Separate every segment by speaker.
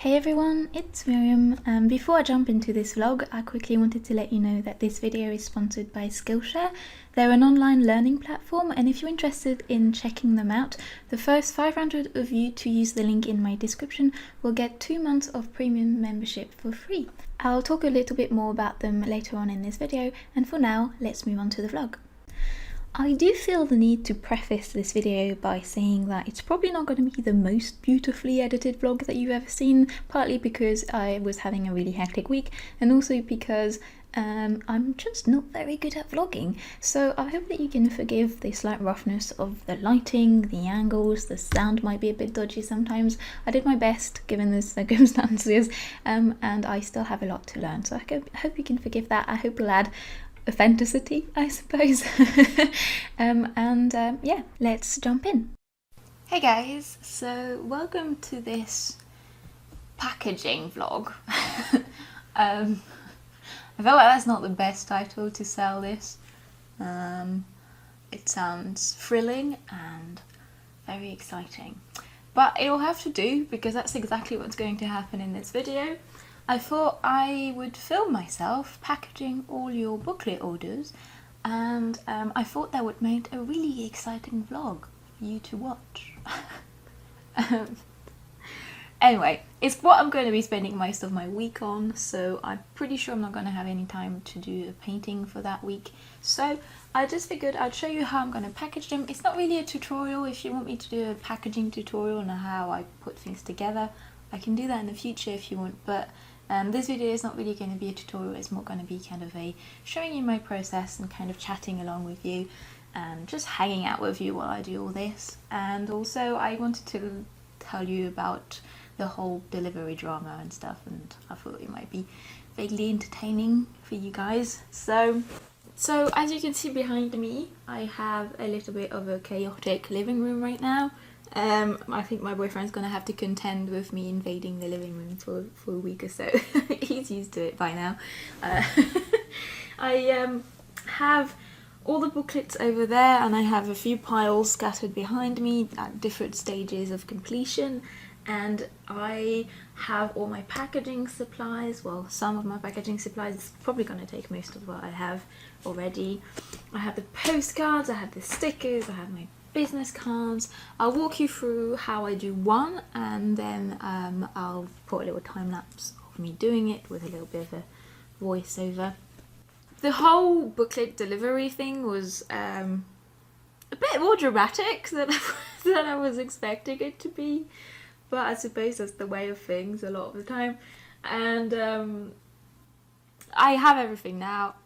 Speaker 1: Hey everyone, it's Myriam. Before I jump into this vlog, I quickly wanted to let you know that this video is sponsored by Skillshare. They're an online learning platform, and if you're interested in checking them out, the first 500 of you to use the link in my description will get 2 months of premium membership for free. I'll talk a little bit more about them later on in this video, and for now, let's move on to the vlog. I do feel the need to preface this video by saying that it's probably not going to be the most beautifully edited vlog that you've ever seen, partly because I was having a really hectic week and also because I'm just not very good at vlogging. So I hope that you can forgive the slight roughness of the lighting, the angles, the sound might be a bit dodgy sometimes. I did my best given the circumstances and I still have a lot to learn, so I hope you can forgive that. I hope it'll add authenticity, I suppose. Yeah, let's jump in. Hey guys, so welcome to this packaging vlog. I feel like that's not the best title to sell this. It sounds thrilling and very exciting, but it'll have to do because that's exactly what's going to happen in this video. I thought I would film myself packaging all your booklet orders, and I thought that would make a really exciting vlog for you to watch. Anyway, it's what I'm going to be spending most of my week on, so I'm pretty sure I'm not going to have any time to do a painting for that week. So I just figured I'd show you how I'm going to package them. It's not really a tutorial. If you want me to do a packaging tutorial on how I put things together, I can do that in the future if you want, but this video is not really going to be a tutorial. It's more going to be kind of a showing you my process and kind of chatting along with you and just hanging out with you while I do all this. And also I wanted to tell you about the whole delivery drama and stuff, and I thought it might be vaguely entertaining for you guys. So as you can see behind me, I have a little bit of a chaotic living room right now. I think my boyfriend's gonna have to contend with me invading the living room for a week or so. He's used to it by now. I have all the booklets over there, and I have a few piles scattered behind me at different stages of completion, and I have all my packaging supplies. Well, some of my packaging supplies. It's probably going to take most of what I have already. I have the postcards, I have the stickers, I have my business cards. I'll walk you through how I do one, and then I'll put a little time lapse of me doing it with a little bit of a voiceover. The whole booklet delivery thing was a bit more dramatic than I was expecting it to be, but I suppose that's the way of things a lot of the time. And I have everything now,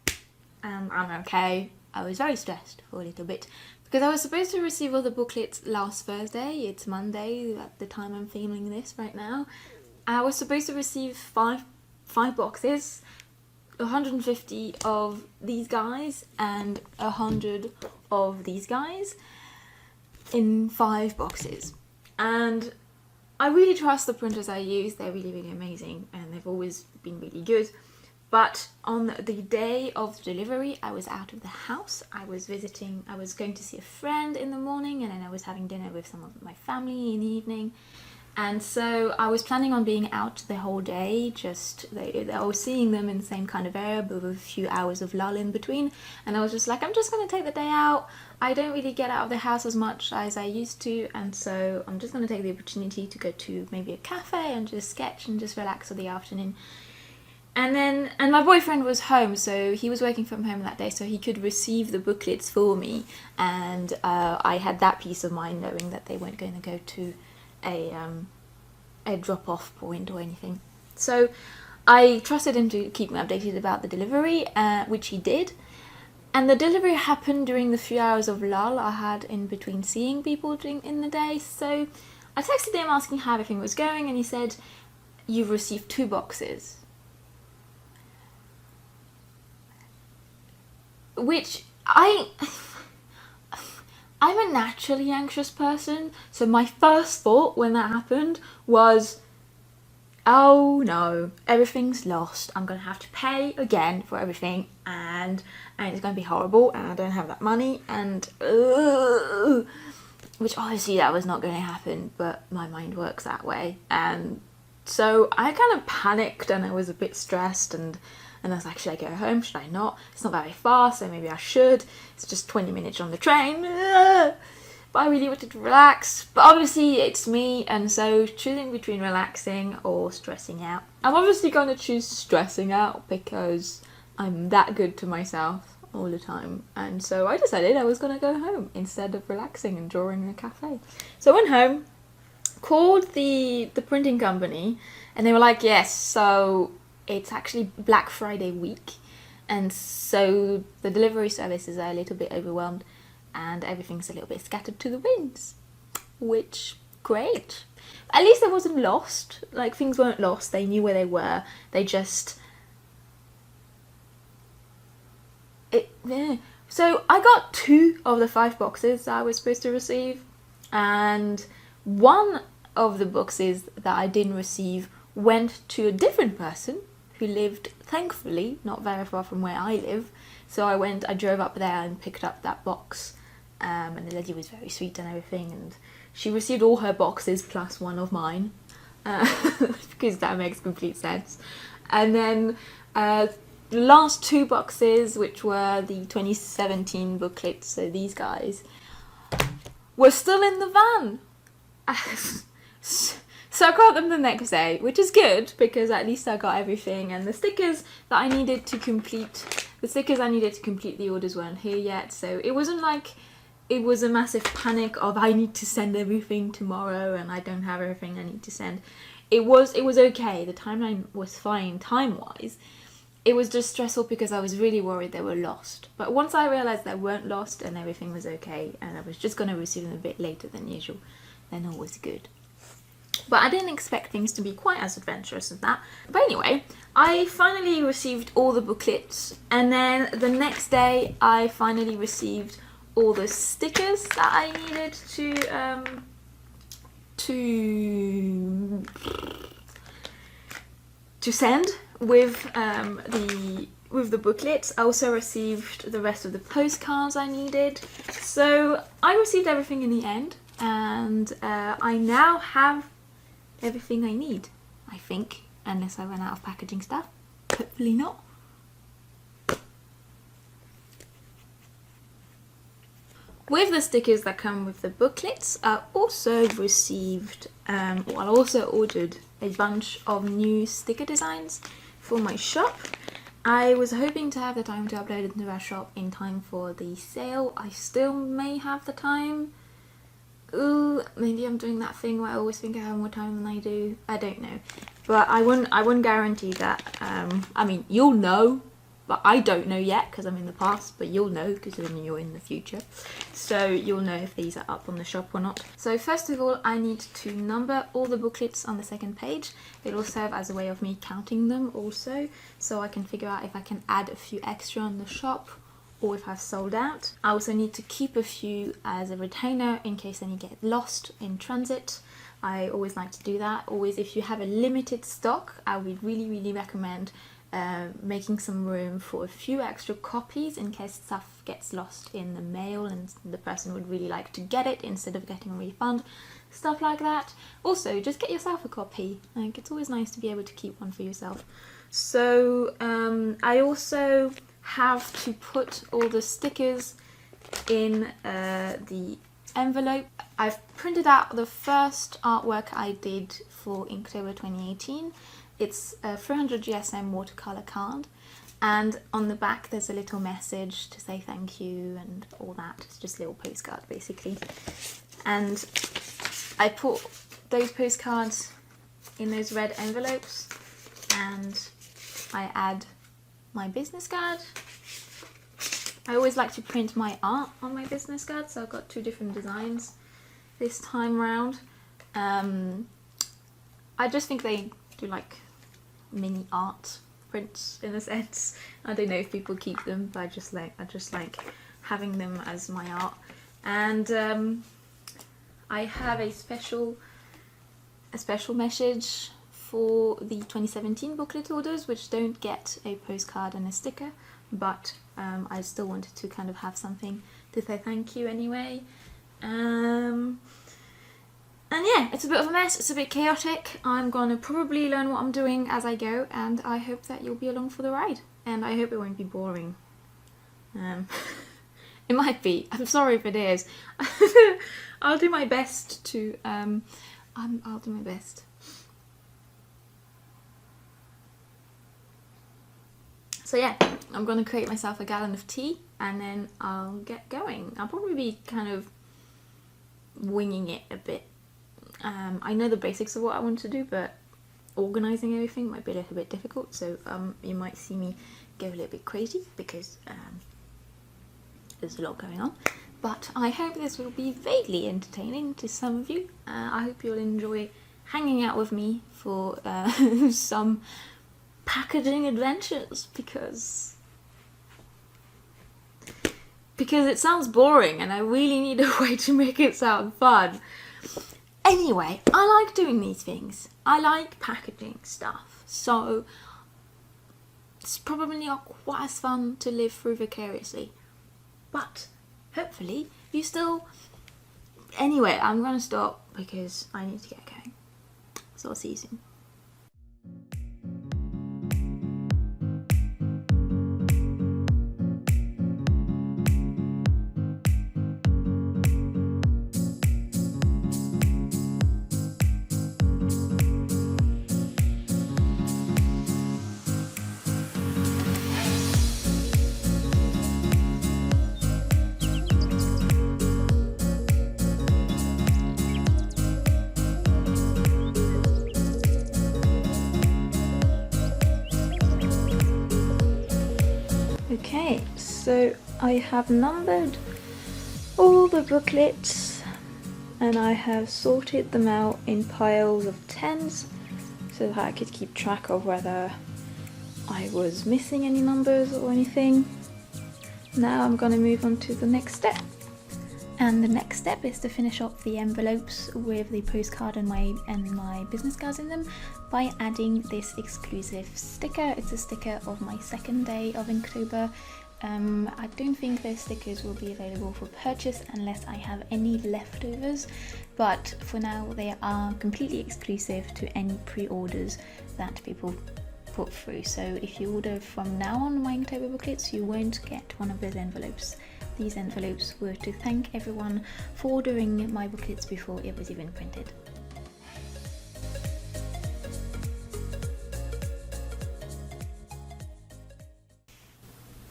Speaker 1: and I'm okay. I was very stressed for a little bit because I was supposed to receive all the booklets last Thursday. It's Monday at the time I'm filming this right now. I was supposed to receive five boxes, 150 of these guys and 100 of these guys in 5 boxes. And I really trust the printers I use. They're really, really amazing, and they've always been really good. But on the day of delivery, I was out of the house. I was going to see a friend in the morning, and then I was having dinner with some of my family in the evening. And so I was planning on being out the whole day, I was seeing them in the same kind of area, but with a few hours of lull in between. And I was just like, I'm just going to take the day out. I don't really get out of the house as much as I used to, and so I'm just going to take the opportunity to go to maybe a cafe and just sketch and just relax for the afternoon. And my boyfriend was home, so he was working from home that day, so he could receive the booklets for me, and I had that peace of mind knowing that they weren't going to go to a drop-off point or anything. So I trusted him to keep me updated about the delivery, which he did. And the delivery happened during the few hours of lull I had in between seeing people in the day. So I texted him asking how everything was going, and he said, "You've received 2 boxes." Which I'm a naturally anxious person, so my first thought when that happened was, oh no, everything's lost. I'm gonna have to pay again for everything, and it's gonna be horrible, and I don't have that money, and which obviously that was not going to happen, but my mind works that way, and So I kind of panicked and I was a bit stressed, and I was like, should I go home? Should I not? It's not very far, so maybe I should. It's just 20 minutes on the train. But I really wanted to relax. But obviously it's me, and so choosing between relaxing or stressing out. I'm obviously going to choose stressing out because I'm that good to myself all the time. And so I decided I was going to go home instead of relaxing and drawing in a cafe. So I went home, called the printing company, and they were like, yes, so it's actually Black Friday week, and so the delivery services are a little bit overwhelmed and everything's a little bit scattered to the winds, which, great. At least I wasn't lost. Like, things weren't lost, they knew where they were, they just... So I got 2 of the 5 boxes that I was supposed to receive, and one of the boxes that I didn't receive went to a different person who lived, thankfully, not very far from where I live. So I drove up there and picked up that box, and the lady was very sweet and everything, and she received all her boxes plus one of mine, because that makes complete sense. And then the last 2 boxes, which were the 2017 booklets, so these guys, were still in the van. So I got them the next day, which is good because at least I got everything, and the stickers that I needed to complete the orders weren't here yet, so it wasn't like it was a massive panic of I need to send everything tomorrow and I don't have everything I need to send. It was okay, the timeline was fine time-wise. It was just stressful because I was really worried they were lost. But once I realised they weren't lost and everything was okay and I was just going to receive them a bit later than usual, then all was good. But I didn't expect things to be quite as adventurous as that. But anyway, I finally received all the booklets, and then the next day I finally received all the stickers that I needed to send with the booklets. I also received the rest of the postcards I needed. So I received everything in the end, and I now have everything I need, I think, unless I run out of packaging stuff. Hopefully not. With the stickers that come with the booklets, I also received, I also ordered a bunch of new sticker designs for my shop. I was hoping to have the time to upload it to our shop in time for the sale. I still may have the time. Ooh, maybe I'm doing that thing where I always think I have more time than I do. I don't know, but I wouldn't guarantee that. I mean, you'll know, but I don't know yet because I'm in the past. But you'll know because you're in the future, so you'll know if these are up on the shop or not. So first of all, I need to number all the booklets on the second page. It'll serve as a way of me counting them also, so I can figure out if I can add a few extra on the shop, or if I've sold out. I also need to keep a few as a retainer in case any get lost in transit. I always like to do that. Always, if you have a limited stock, I would really recommend making some room for a few extra copies in case stuff gets lost in the mail and the person would really like to get it instead of getting a refund. Stuff like that. Also, just get yourself a copy. Like, it's always nice to be able to keep one for yourself. So I also have to put all the stickers in the envelope. I've printed out the first artwork I did for Inktober 2018. It's a 300 GSM watercolor card, and on the back there's a little message to say thank you and all that. It's just a little postcard basically, and I put those postcards in those red envelopes, and I add my business card. I always like to print my art on my business card, so I've got 2 different designs this time round. I just think they do like mini art prints in a sense. I don't know if people keep them, but I just like having them as my art. And I have a special message for the 2017 booklet orders, which don't get a postcard and a sticker, but I still wanted to kind of have something to say thank you anyway. And yeah, it's a bit of a mess, it's a bit chaotic. I'm gonna probably learn what I'm doing as I go, and I hope that you'll be along for the ride. And I hope it won't be boring. It might be. I'm sorry if it is. I'll do my best to, I'll do my best. So yeah, I'm gonna create myself a gallon of tea and then I'll get going. I'll probably be kind of winging it a bit. I know the basics of what I want to do, but organising everything might be a little bit difficult, so you might see me go a little bit crazy because there's a lot going on. But I hope this will be vaguely entertaining to some of you. I hope you'll enjoy hanging out with me for some packaging adventures, because it sounds boring and I really need a way to make it sound fun. Anyway, I like doing these things. I like packaging stuff, so it's probably not quite as fun to live through vicariously, but hopefully you still... Anyway, I'm gonna stop because I need to get going, so I'll see you soon. Okay, so I have numbered all the booklets and I have sorted them out in piles of 10s so that I could keep track of whether I was missing any numbers or anything. Now I'm going to move on to the next step. And the next step is to finish off the envelopes with the postcard and my business cards in them by adding this exclusive sticker. It's a sticker of my second day of Inktober. I don't think those stickers will be available for purchase unless I have any leftovers, but for now they are completely exclusive to any pre-orders that people put through. So if you order from now on my Inktober booklets, you won't get one of those envelopes. These envelopes were to thank everyone for ordering my booklets before it was even printed.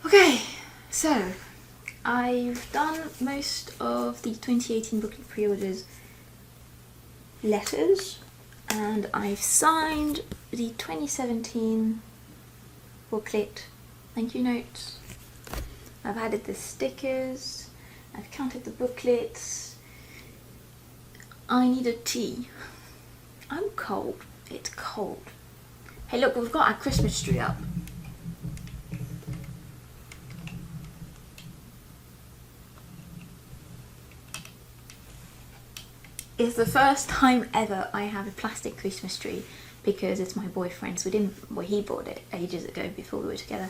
Speaker 1: Okay, so I've done most of the 2018 booklet pre-orders letters, and I've signed the 2017 booklet thank you notes. I've added the stickers, I've counted the booklets. I need a tea. I'm cold. It's cold. Hey look, we've got our Christmas tree up. It's the first time ever I have a plastic Christmas tree because it's my boyfriend's. He bought it ages ago before we were together.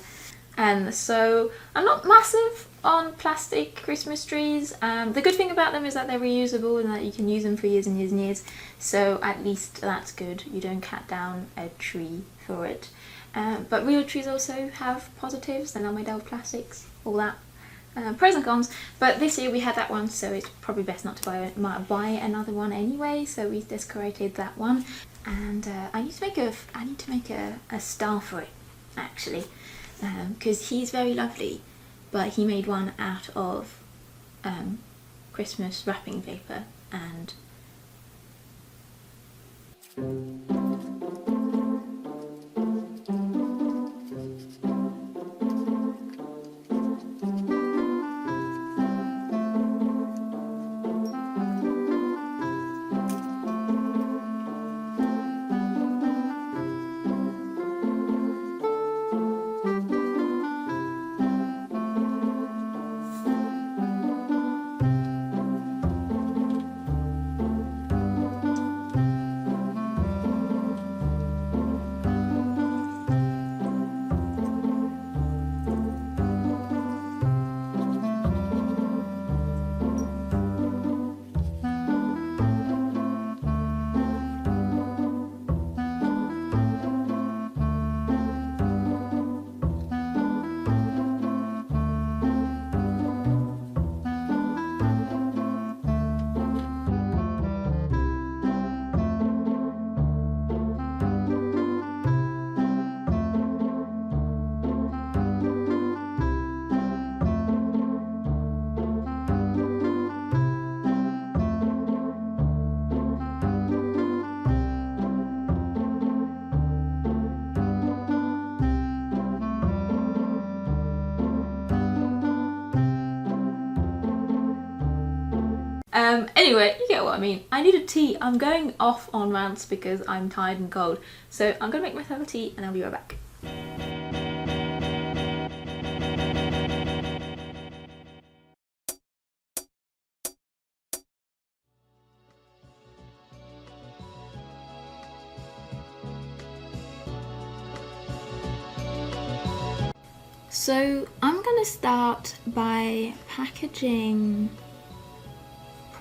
Speaker 1: And so I'm not massive on plastic Christmas trees. The good thing about them is that they're reusable and that you can use them for years and years and years. So at least that's good. You don't cut down a tree for it. But real trees also have positives. They're not made out of plastics, all that. Pros and cons, but this year we had that one, so it's probably best not to buy another one anyway. So we decorated that one, and I need to make a star for it actually, because he's very lovely, but he made one out of Christmas wrapping paper and. Anyway, you get what I mean. I need a tea. I'm going off on rants because I'm tired and cold. So I'm gonna make myself a tea and I'll be right back. So I'm gonna start by packaging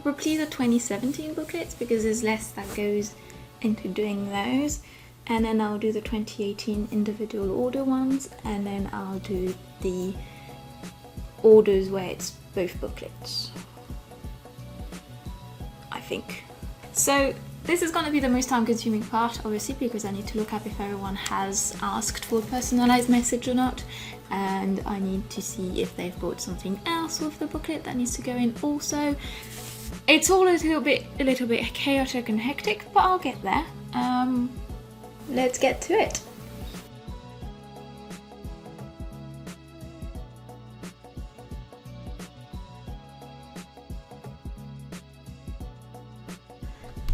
Speaker 1: probably the 2017 booklets because there's less that goes into doing those, and then I'll do the 2018 individual order ones, and then I'll do the orders where it's both booklets, I think. So this is going to be the most time consuming part, obviously, because I need to look up if everyone has asked for a personalized message or not, and I need to see if they've bought something else with the booklet that needs to go in also. It's all a little bit chaotic and hectic, but I'll get there. Let's get to it.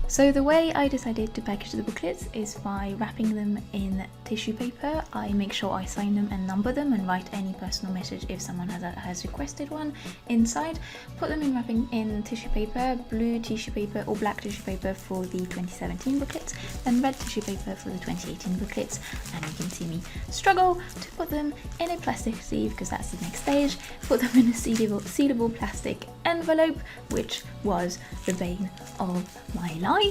Speaker 1: So the way I decided to package the booklets is by wrapping them in tissue paper. I make sure I sign them and number them and write any personal message if someone has requested one inside. Put them in wrapping in tissue paper, blue tissue paper or black tissue paper for the 2017 booklets, then red tissue paper for the 2018 booklets. And you can see me struggle to put them in a plastic sleeve because that's the next stage. Put them in a sealable plastic envelope, which was the bane of my life.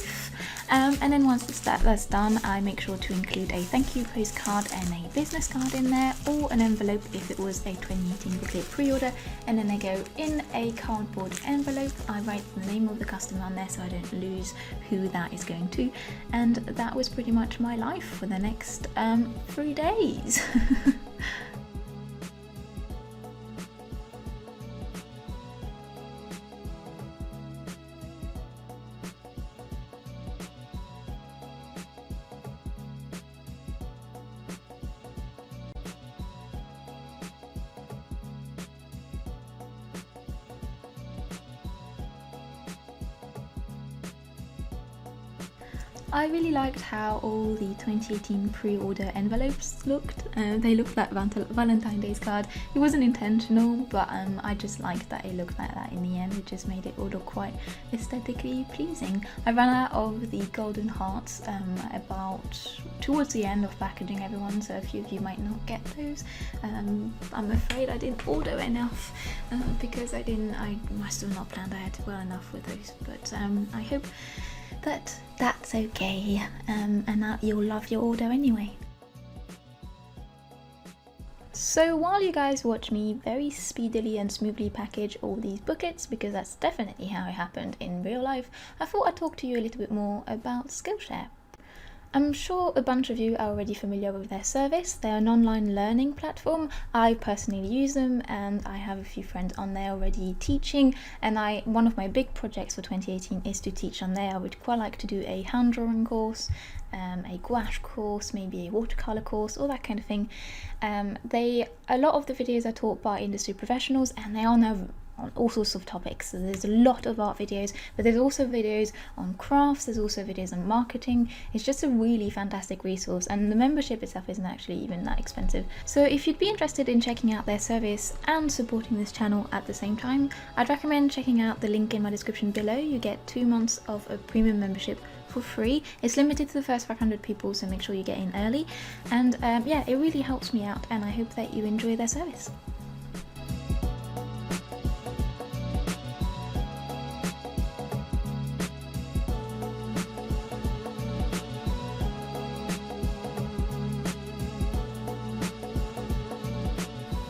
Speaker 1: And then once that's done, I make sure to include a thank you postcard and a business card in there, or an envelope if it was a 2018 booklet pre-order, and then they go in a cardboard envelope. I write the name of the customer on there so I don't lose who that is going to, and that was pretty much my life for the next 3 days. I really liked how all the 2018 pre-order envelopes looked. They looked like Valentine's Day card. It wasn't intentional, but I just liked that it looked like that in the end. It just made it all look quite aesthetically pleasing. I ran out of the golden hearts about towards the end of packaging everyone, so a few of you might not get those. I'm afraid I didn't order enough because I must have not planned ahead well enough with those, but I hope that that's okay, and that you'll love your order anyway. So while you guys watch me very speedily and smoothly package all these booklets, because that's definitely how it happened in real life, I thought I'd talk to you a little bit more about Skillshare. I'm sure a bunch of you are already familiar with their service. They're an online learning platform. I personally use them and I have a few friends on there already teaching, and one of my big projects for 2018 is to teach on there. I would quite like to do a hand drawing course, a gouache course, maybe a watercolor course, all that kind of thing. A lot of the videos are taught by industry professionals, and they are now on all sorts of topics. So there's a lot of art videos, but there's also videos on crafts, there's also videos on marketing. It's just a really fantastic resource, and the membership itself isn't actually even that expensive. So if you'd be interested in checking out their service and supporting this channel at the same time, I'd recommend checking out the link in my description below. You get 2 months of a premium membership for free. It's limited to the first 500 people, so make sure you get in early. And yeah, it really helps me out, and I hope that you enjoy their service.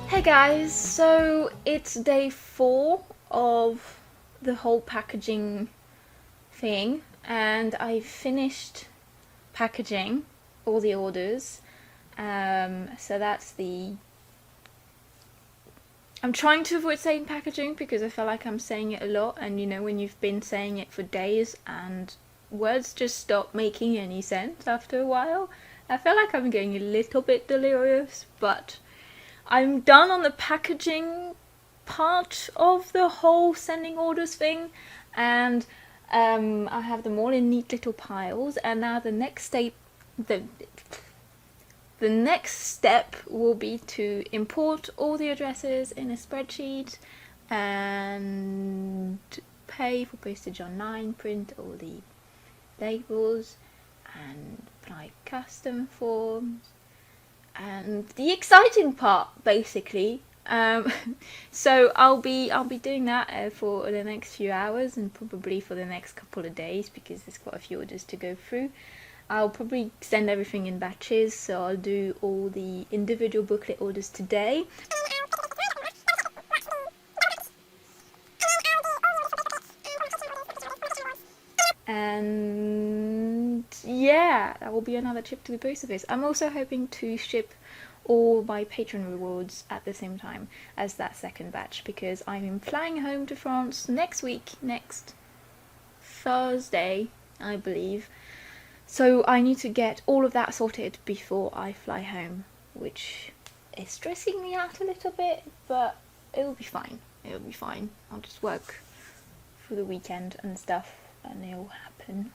Speaker 1: Hey guys, so it's day 4 of the whole packaging thing, and I finished packaging all the orders. So that's I'm trying to avoid saying packaging because I feel like I'm saying it a lot, and you know when you've been saying it for days and words just stop making any sense after a while. I feel like I'm getting a little bit delirious, but I'm done on the packaging part of the whole sending orders thing. and I have them all in neat little piles. And now the next step will be to import all the addresses in a spreadsheet and pay for postage online, print all the labels and apply custom forms, and the exciting part basically. So I'll be doing that for the next few hours and probably for the next couple of days, because there's quite a few orders to go through. I'll probably send everything in batches, so I'll do all the individual booklet orders today. And yeah, that will be another trip to the post office. I'm also hoping to ship all my patron rewards at the same time as that second batch, because I'm flying home to France next Thursday, I believe. So I need to get all of that sorted before I fly home, which is stressing me out a little bit, but it'll be fine. It'll be fine. I'll just work for the weekend and stuff, and it'll happen.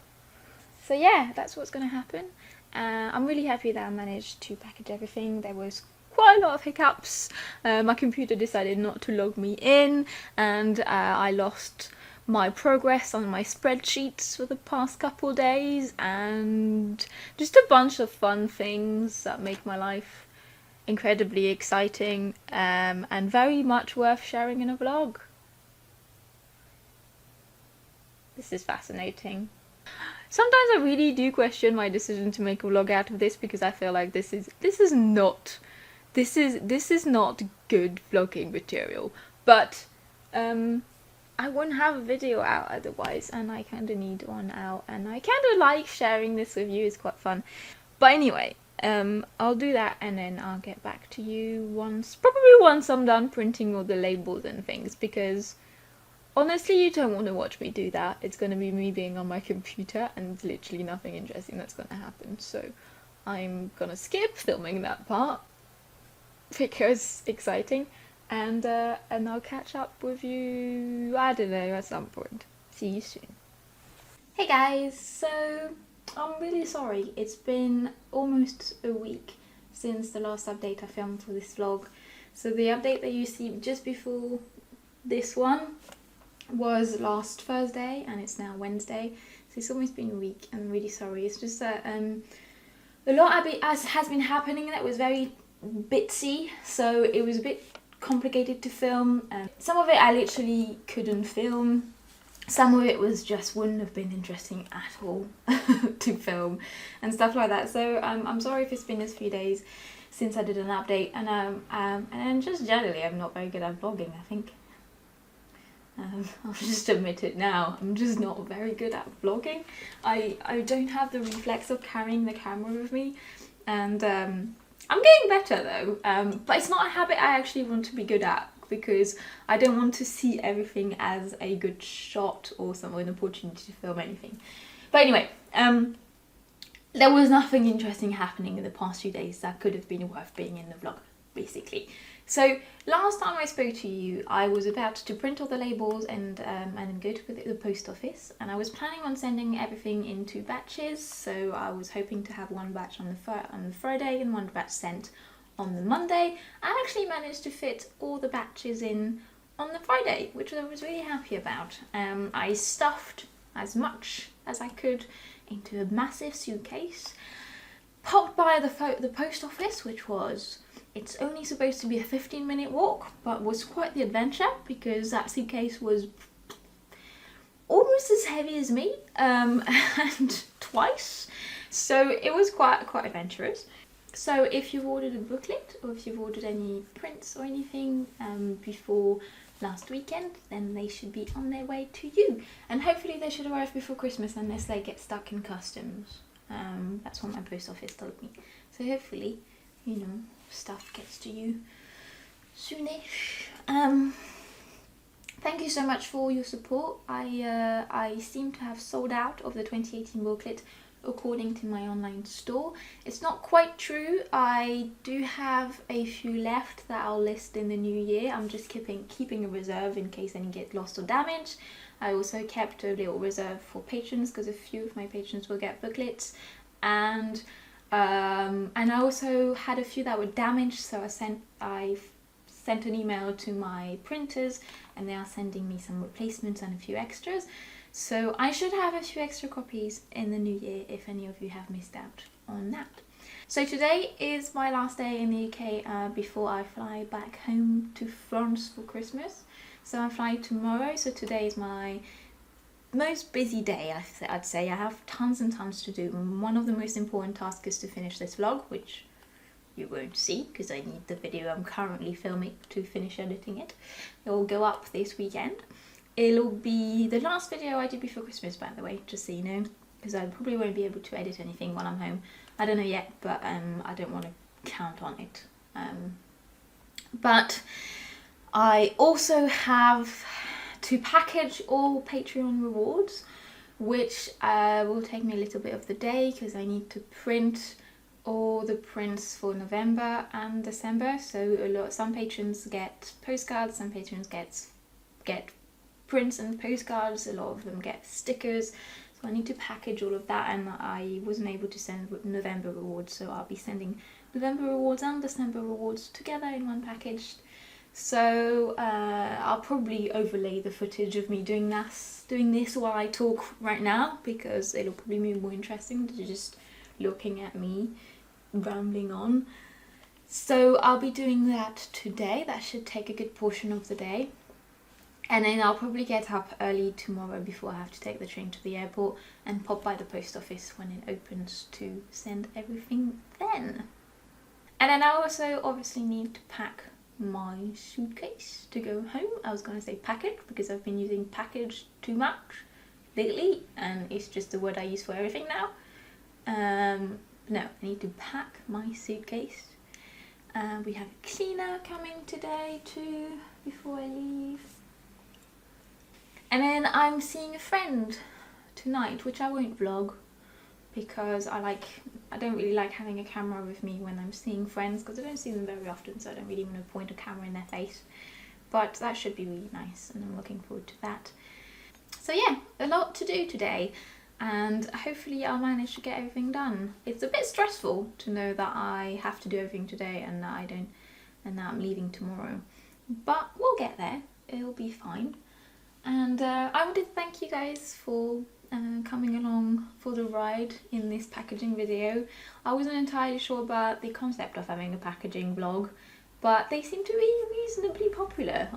Speaker 1: So yeah, that's what's going to happen. I'm really happy that I managed to package everything. There was quite a lot of hiccups. My computer decided not to log me in, and I lost my progress on my spreadsheets for the past couple days, and just a bunch of fun things that make my life incredibly exciting, and very much worth sharing in a vlog. This is fascinating. Sometimes I really do question my decision to make a vlog out of this, because I feel like this is not good vlogging material. But I won't have a video out otherwise, and I kind of need one out, and I kind of like sharing this with you. It's quite fun. But anyway, I'll do that, and then I'll get back to you probably once I'm done printing all the labels and things, because honestly, you don't want to watch me do that. It's going to be me being on my computer, and it's literally nothing interesting that's going to happen. So I'm going to skip filming that part because it's exciting, and I'll catch up with you, I don't know, at some point. See you soon. Hey guys, so I'm really sorry. It's been almost a week since the last update I filmed for this vlog. So the update that you see just before this one was last Thursday, and it's now Wednesday, so it's almost been a week. I'm really sorry. It's just that a lot has been happening that was very bitsy, so it was a bit complicated to film. Some of it I literally couldn't film. Some of it wouldn't have been interesting at all to film and stuff like that. So I'm sorry if it's been a few days since I did an update, and just generally I'm not very good at vlogging, I think. I'll just admit it now, I'm just not very good at vlogging. I don't have the reflex of carrying the camera with me, and I'm getting better though, but it's not a habit I actually want to be good at, because I don't want to see everything as a good shot or an opportunity to film anything. But anyway, there was nothing interesting happening in the past few days that could have been worth being in the vlog, basically. So last time I spoke to you, I was about to print all the labels and go to the post office, and I was planning on sending everything in 2 batches. So I was hoping to have one batch on the Friday and one batch sent on the Monday. I actually managed to fit all the batches in on the Friday, which I was really happy about. I stuffed as much as I could into a massive suitcase, popped by the post office, which was... It's only supposed to be a 15-minute walk, but was quite the adventure, because that suitcase was almost as heavy as me, and twice. So it was quite adventurous. So if you've ordered a booklet, or if you've ordered any prints or anything before last weekend, then they should be on their way to you. And hopefully they should arrive before Christmas, unless they get stuck in customs. That's what my post office told me. So hopefully, you know, stuff gets to you soonish. Thank you so much for your support. I seem to have sold out of the 2018 booklet according to my online store. It's not quite true. I do have a few left that I'll list in the new year. I'm just keeping a reserve in case any get lost or damaged. I also kept a little reserve for patrons because a few of my patrons will get booklets, and I also had a few that were damaged, so I sent an email to my printers and they are sending me some replacements and a few extras. So I should have a few extra copies in the new year if any of you have missed out on that. So today is my last day in the UK before I fly back home to France for Christmas. So I'm flying tomorrow, so today is my most busy day, I'd say. I have tons and tons to do. One of the most important tasks is to finish this vlog, which you won't see because I need the video I'm currently filming to finish editing it. It will go up this weekend. It'll be the last video I do before Christmas, by the way, just so you know, because I probably won't be able to edit anything while I'm home. I don't know yet, but I don't want to count on it. But I also have to package all Patreon rewards, which will take me a little bit of the day because I need to print all the prints for November and December. So some patrons get postcards, some patrons get prints and postcards, a lot of them get stickers. So I need to package all of that, and I wasn't able to send November rewards, so I'll be sending November rewards and December rewards together in one package. So I'll probably overlay the footage of me doing this while I talk right now, because it'll probably be more interesting than just looking at me rambling on. So I'll be doing that today. That should take a good portion of the day. And then I'll probably get up early tomorrow before I have to take the train to the airport and pop by the post office when it opens to send everything then. And then I also obviously need to pack my suitcase to go home. I was going to say package because I've been using package too much lately and it's just the word I use for everything now. No, I need to pack my suitcase. We have a cleaner coming today too before I leave. And then I'm seeing a friend tonight, which I won't vlog because I don't really like having a camera with me when I'm seeing friends because I don't see them very often, so I don't really want to point a camera in their face. But that should be really nice and I'm looking forward to that. So yeah, a lot to do today and hopefully I'll manage to get everything done. It's a bit stressful to know that I have to do everything today and that I'm leaving tomorrow. But we'll get there, it'll be fine. And I wanted to thank you guys for coming along for the ride in this packaging video. I wasn't entirely sure about the concept of having a packaging vlog, but they seem to be reasonably popular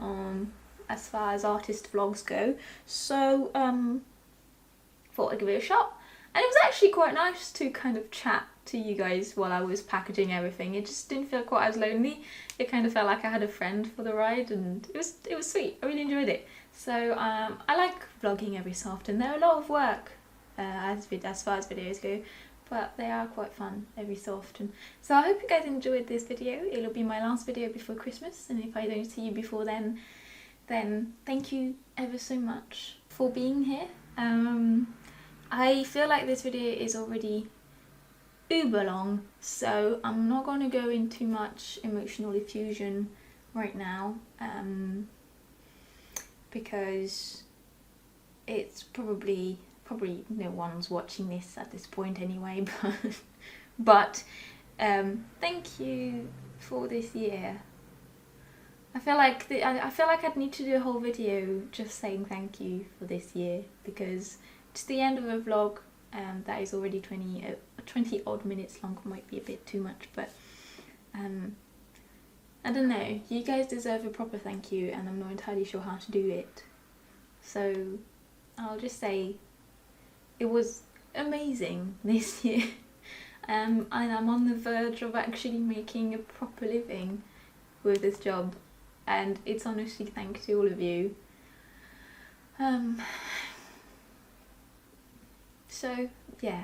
Speaker 1: as far as artist vlogs go. So thought I'd give it a shot. And it was actually quite nice to kind of chat to you guys while I was packaging everything. It just didn't feel quite as lonely. It kind of felt like I had a friend for the ride and it was sweet. I really enjoyed it. So I like vlogging every so often. They're a lot of work as far as videos go, but they are quite fun every so often. So I hope you guys enjoyed this video. It'll be my last video before Christmas, and if I don't see you before then thank you ever so much for being here. I feel like this video is already uber long, so I'm not going to go into much emotional effusion right now. Because it's probably no one's watching this at this point anyway, but thank you for this year. I feel like I'd need to do a whole video just saying thank you for this year, because it's the end of a vlog that is already 20 odd minutes long. Might be a bit too much, but I don't know, you guys deserve a proper thank you and I'm not entirely sure how to do it. So I'll just say it was amazing this year and I'm on the verge of actually making a proper living with this job, and it's honestly thanks to all of you. So yeah,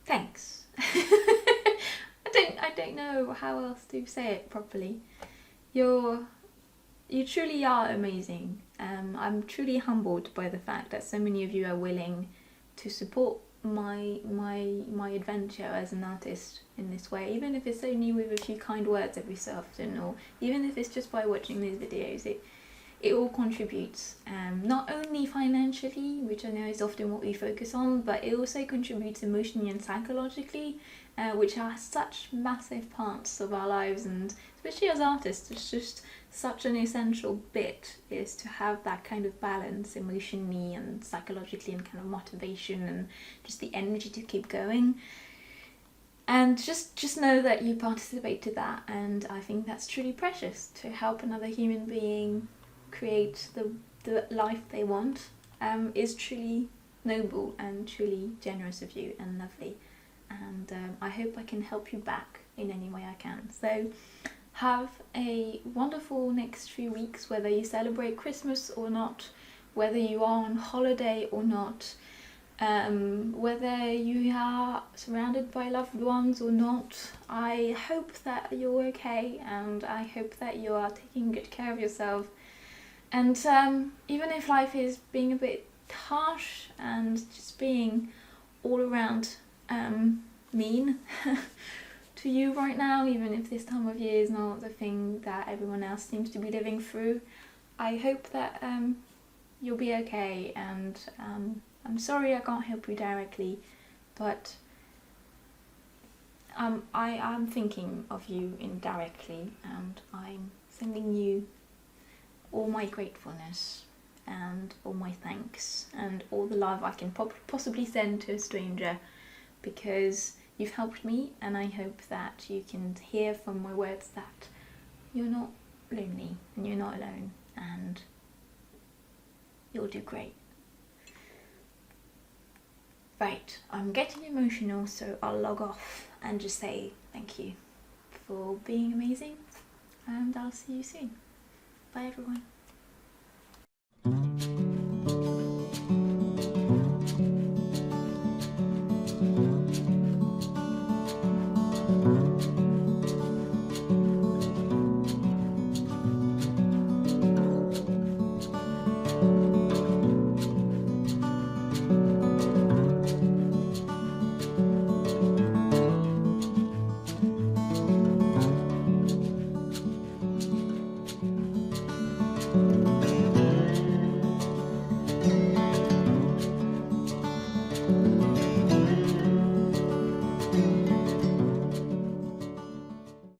Speaker 1: thanks. I don't know how else to say it properly. You truly are amazing. I'm truly humbled by the fact that so many of you are willing to support my adventure as an artist in this way, even if it's only with a few kind words every so often, or even if it's just by watching these videos. it all contributes, not only financially, which I know is often what we focus on, but it also contributes emotionally and psychologically, which are such massive parts of our lives, and especially as artists, it's just such an essential bit, is to have that kind of balance emotionally and psychologically, and kind of motivation and just the energy to keep going. And just know that you participate to that, and I think that's truly precious, to help another human being create the life they want, is truly noble and truly generous of you and lovely. And I hope I can help you back in any way I can. So have a wonderful next few weeks, whether you celebrate Christmas or not, whether you are on holiday or not, whether you are surrounded by loved ones or not. I hope that you're okay, and I hope that you are taking good care of yourself. And even if life is being a bit harsh and just being all around mean to you right now, even if this time of year is not the thing that everyone else seems to be living through, I hope that you'll be okay. And I'm sorry I can't help you directly, but I'm thinking of you indirectly, and I'm sending you all my gratefulness and all my thanks and all the love I can possibly send to a stranger, because you've helped me, and I hope that you can hear from my words that you're not lonely and you're not alone, and you'll do great. Right, I'm getting emotional, so I'll log off and just say thank you for being amazing, and I'll see you soon. Bye everyone.